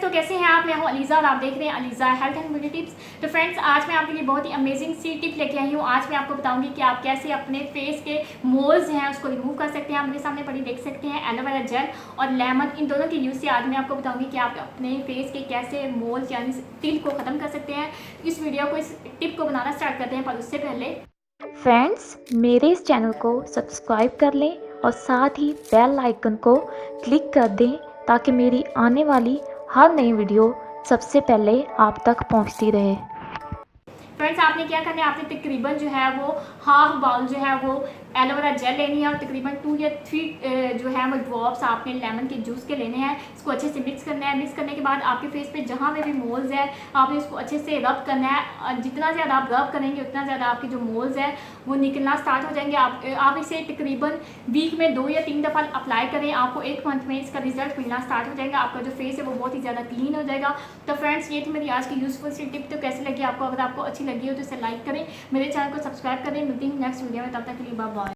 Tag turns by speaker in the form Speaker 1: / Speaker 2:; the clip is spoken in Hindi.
Speaker 1: तो कैसे हैं आप? मैं हूं अलीज़ा और आप देख रहे हैं Aliza health and beauty tips. तो फ्रेंड्स, आज मैं आपके लिए बहुत ही अमेजिंग सी टिप लेके आई हूं। आज मैं आपको बताऊंगी कि आप कैसे अपने फेस के मोल्स हैं उसको रिमूव कर सकते हैं। आप मेरे सामने पड़ी देख सकते हैं एलोवेरा जेल और लेमन, इन दोनों के यूज़ से आज मैं आपको बताऊंगी कि आप अपने फेस के कैसे मोल्स यानी तिल को ख़त्म कर सकते हैं। इस वीडियो को, इस टिप को बनाना स्टार्ट करते हैं, पर उससे पहले
Speaker 2: फ्रेंड्स, मेरे इस चैनल को सब्सक्राइब कर लें और साथ ही बेल आइकन को क्लिक कर दें ताकि मेरी आने वाली हर नई वीडियो सबसे पहले आप तक पहुंचती रहे।
Speaker 1: फ्रेंड्स, आपने क्या करना है, आपने तकरीबन जो है वो हाफ बाउल जो है वो एलोवेरा जेल लेनी है और तकरीबन 2 या 3 जो है वो ड्रॉप्स आपने लेमन के जूस के लेने हैं। इसको अच्छे से मिक्स करना है। मिक्स करने के बाद आपके फेस पे जहाँ पे भी मोल्स है आपने इसको अच्छे से रब करना है। जितना ज़्यादा आप रब करेंगे उतना ज़्यादा आपके जो मोल्स है वो निकलना स्टार्ट हो जाएंगे। आप इसे तकरीबन वीक में 2 या 3 दफ़ा अप्लाई करें, आपको 1 मंथ में इसका रिजल्ट मिलना स्टार्ट हो जाएगा। आपका जो फेस है वो बहुत ही ज़्यादा क्लीन हो जाएगा। तो फ्रेंड्स, ये थी मेरी आज की यूजफुल सी टिप। तो कैसी लगी आपको? अगर आपको अच्छी लगी हो तो इसे लाइक करें, मेरे चैनल को सब्सक्राइब करें। मिलती हूँ नेक्स्ट वीडियो में, तब तक के लिए बाय बाय।